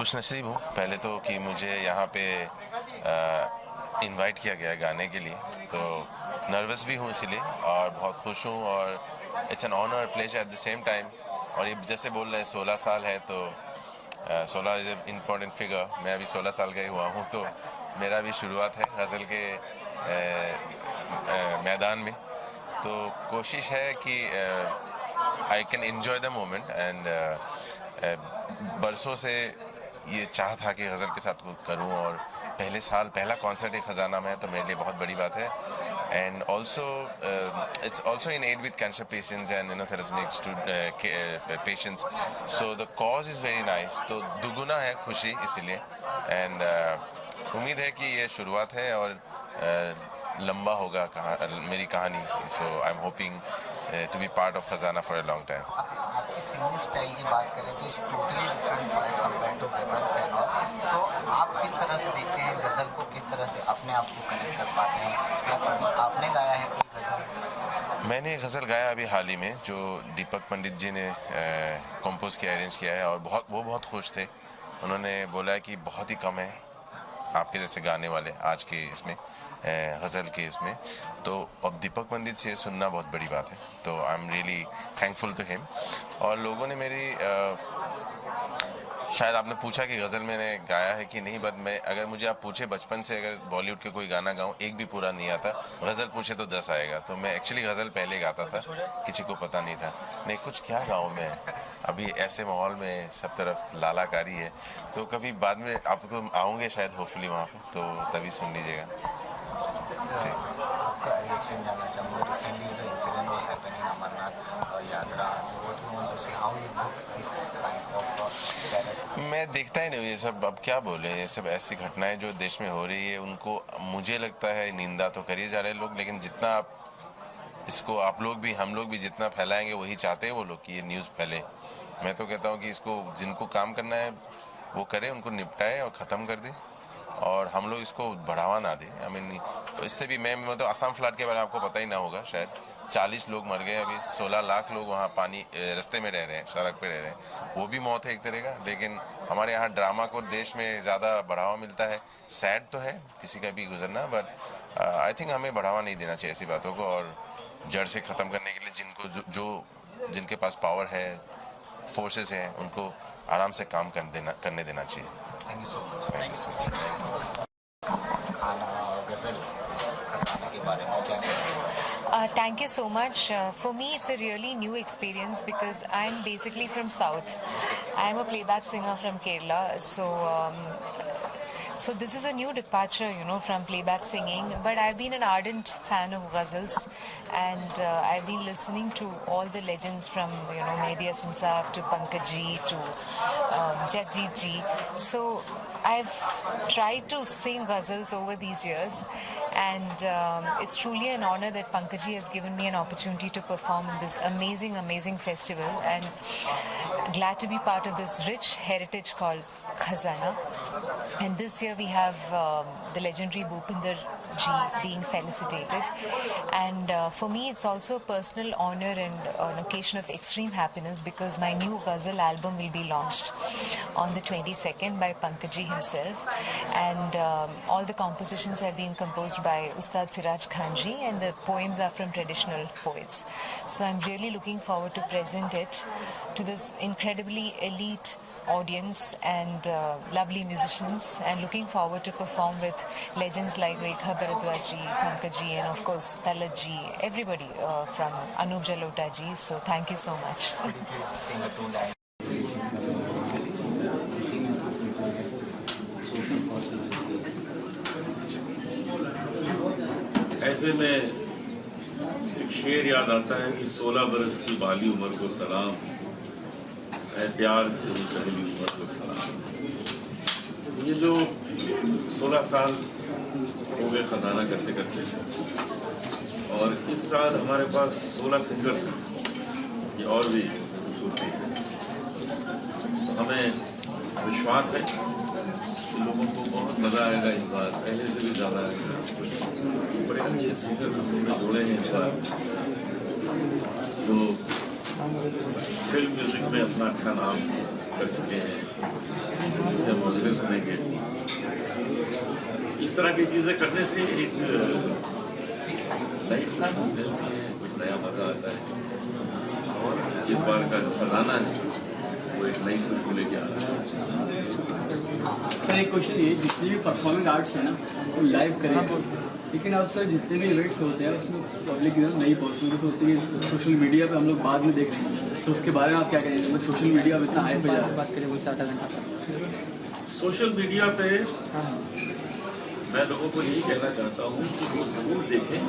खुश नसीब हूँ पहले तो कि मुझे यहाँ पे इनवाइट किया गया गाने के लिए, तो नर्वस भी हूँ इसीलिए और बहुत खुश हूँ और it's an honour pleasure at the same time. और ये जैसे बोल रहे हैं 16 साल है तो 16 इज़ ए इम्पोर्टेंट फिगर। मैं अभी 16 साल का ही हुआ हूँ, तो मेरा भी शुरुआत है गज़ल के मैदान में। तो कोशिश है कि I can enjoy the moment and बरसों से ये चाह था कि गज़ल के साथ कुछ करूं और पहला कॉन्सर्ट एक ख़जाना में है, तो मेरे लिए बहुत बड़ी बात है। And also it's also in aid with cancer patients and thalassemic patients, so the cause is very nice, तो दुगुना है खुशी इसीलिए। एंड उम्मीद है कि ये शुरुआत है और लंबा होगा मेरी कहानी, so I am hoping to be part of Khazana for a long time. आपकी सिंगिंग स्टाइल की बात करें तो इस totally different as compared to ghazals and all, so आप किस तरह से देखते हैं गज़ल को, किस तरह से अपने आप को कनेक्ट कर पाते हैं, या कभी आपने गाया है कोई गज़ल? मैंने गज़ल गाया अभी हाल ही में, जो दीपक पंडित जी ने कंपोज किया, अरेंज किया है, और वो बहुत खुश थे। उन्होंने बोला है कि बहुत ही कम है आपके जैसे गाने वाले आज के इसमें गज़ल के उसमें, तो अब दीपक पंडित से सुनना बहुत बड़ी बात है, तो I am really thankful to him. और लोगों ने मेरी शायद आपने पूछा कि गज़ल मैंने गाया है कि नहीं, बट मैं अगर मुझे आप पूछे बचपन से अगर बॉलीवुड के कोई गाना गाऊं, एक भी पूरा नहीं आता। गज़ल पूछे तो 10 आएगा, तो मैं एक्चुअली गज़ल पहले गाता था, किसी को पता नहीं था। नहीं कुछ क्या गाऊं मैं, अभी ऐसे माहौल में सब तरफ लालाकारी है, तो कभी बाद में आपको आऊँगे शायद होपफुली वहाँ पर, तो तभी सुन लीजिएगा। आपका रिएक्शन जानना चाहूँगा, रिसेंटली जो इंसिडेंट वो हैपन इन अमरनाथ यात्रा, how you look this kind of मैं देखता ही नहीं ये सब, अब क्या बोले, ये सब ऐसी घटनाएं जो देश में हो रही है उनको मुझे लगता है निंदा तो करिए जा रहे लोग, लेकिन जितना आप इसको आप लोग भी हम लोग भी जितना फैलाएंगे वही चाहते हैं वो लोग कि ये न्यूज़ फैले। मैं तो कहता हूँ कि इसको जिनको काम करना है वो करे, उनको निपटाए और ख़त्म कर दे, और हम लोग इसको बढ़ावा ना दें। आई मीन तो इससे भी मैं तो असम फ्लड के बारे में आपको पता ही ना होगा शायद, 40 लोग मर गए, अभी 16 लाख लोग वहाँ पानी रास्ते में रह रहे हैं, सड़क पे रह रहे हैं, वो भी मौत है एक तरह का। लेकिन हमारे यहाँ ड्रामा को देश में ज़्यादा बढ़ावा मिलता है। सैड तो है किसी का भी गुजरना, बट आई थिंक हमें बढ़ावा नहीं देना चाहिए ऐसी बातों को, और जड़ से ख़त्म करने के लिए जिनके पास पावर है, फोर्सेस हैं, उनको आराम से काम करने देना चाहिए। Thank you so much. खाना और गज़ल खजाना के बारे में क्या कहेंगे? Thank you so much. For me, it's a really new experience because I'm basically from South. I'm a playback singer from Kerala, so this is a new departure, from playback singing. But I've been an ardent fan of ghazals, and I've been listening to all the legends from, Mehdi Hasan Saab to Pankaj Ji to Jagjit Ji. So I've tried to sing ghazals over these years, and it's truly an honor that Pankaj Ji has given me an opportunity to perform in this amazing festival, and glad to be part of this rich heritage called Khazana. And this year we have the legendary Bhupinder Ji being felicitated, and for me it's also a personal honor and an occasion of extreme happiness because my new ghazal album will be launched on the 22nd by Pankaj Ji himself, and all the compositions have been composed by Ustad Siraj Khan Ji, and the poems are from traditional poets. So I'm really looking forward to present it to this incredibly elite audience and lovely musicians, and looking forward to perform with legends like Rekha Bharadwaj Ji, Pankaj Ji, and of course Talat Ji, everybody from Anup Jalota Ji. So thank you so much. Could you please sing a 2 line? ऐसे में एक शेर याद आता है कि 16 बरस की बाली उम्र को सलाम, प्यार की पहली उम्र को सलाम। ये जो 16 साल हो गए खजाना करते करते, और इस साल हमारे पास 16 सिंगर्स हैं, ये और भी खूबसूरती है। तो हमें विश्वास है कि लोगों को बहुत मज़ा आएगा इस बार, पहले से भी ज़्यादा आएगा। बड़े अच्छे सिंगर्स हम लोग जोड़े हैं इस बार, जो फिल्म म्यूजिक में अपना अच्छा नाम कर चुके हैं, जिसे हम मजरे सुनेंगे। इस तरह की चीज़ें करने से एक नई खुशबू मिलती है, कुछ नया मजा आता है। और इस बार का जो खजाना है वो एक नई खुशबू लेके आ रहा है। सर एक क्वेश्चन ये, जितने भी परफॉर्मिंग आर्ट्स हैं ना वो लाइव करें, लेकिन अब सर जितने भी इवेंट्स होते हैं उसमें पब्लिक नहीं पहुँचती, सोचती है कि सोशल मीडिया पे हम लोग बाद में देख रहे हैं, तो उसके बारे में आप क्या कहेंगे? मतलब सोशल मीडिया पे इतना हाइप है, बात करें वो 8 घंटा सोशल मीडिया पे मैं लोगों को यही कहना चाहता हूँ कि वो जरूर देखें,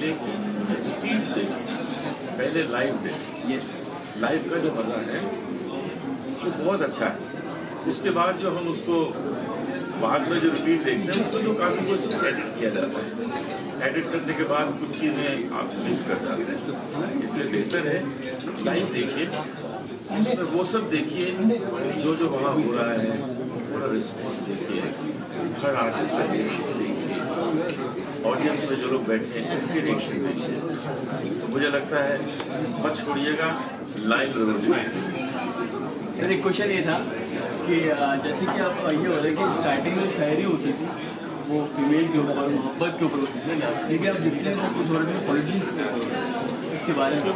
लेकिन रिपीट देखें, पहले लाइव देखें। लाइव का जो मज़ा है वो बहुत अच्छा है। उसके बाद जो हम उसको बाद में जो रिपीट देखते हैं उसको जो काफ़ी कुछ एडिट किया जाता है, एडिट करने के बाद कुछ चीज़ें आप मिस कर जाते हैं। इसलिए बेहतर है लाइव देखिए, उसमें वो सब देखिए जो वहाँ हो रहा है, पूरा रिस्पॉन्स देखिए, हर आर्टिस्ट का रिएक्शन देखिए, ऑडियंस में जो लोग बैठे हैं उनके रिएक्शन देखिए। तो मुझे लगता है मत छोड़िएगा, लाइव जरूर देखिए। सर एक क्वेश्चन ये था कि जैसे कि आप ये हो रहा है कि स्टार्टिंग में शायरी होती थी वो फीमेल के ऊपर, मोहब्बत के ऊपर होती थी, ठीक है, अब जितने सब कुछ हो रहे हैं पॉलिटिक्स इसके बारे में,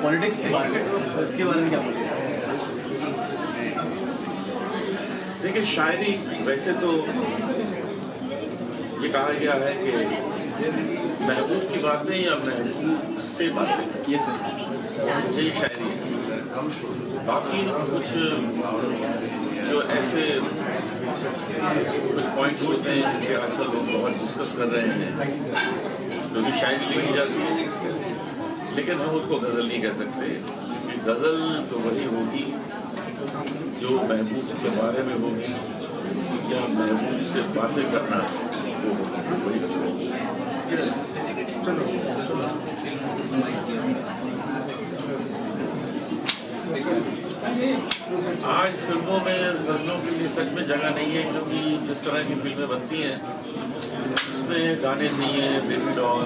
पॉलिटिक्स के बारे में, तो इसके बारे में क्या बोलेंगे? देखिए शायरी वैसे तो ये कहा गया है कि महबूब की बातें या महबूब से बातें, ये सर यही शायरी है। बाकी कुछ जो ऐसे कुछ पॉइंट्स होते हैं जिनके आजकल लोग बहुत डिस्कस कर रहे हैं, जो कि शायरी लिखी जाती है, लेकिन हम उसको गज़ल नहीं कह सकते, क्योंकि गज़ल तो वही होगी जो महबूब के बारे में होगी या महबूब से बातें करना वो वही होगी। आज फिल्मों में गज़लों के लिए सच में जगह नहीं है, क्योंकि जिस तरह की फिल्में बनती हैं उसमें गाने चाहिए, बेबी डॉल,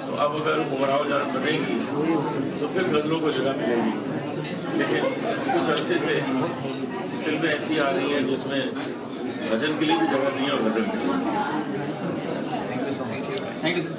तो अब अगर उमराव जान बनेगी तो फिर गज़लों को जगह मिलेगी। लेकिन कुछ अरसे से फिल्में ऐसी आ रही हैं जिसमें भजन के लिए भी जगह नहीं है और गज़ल के लिए। Thank you sir.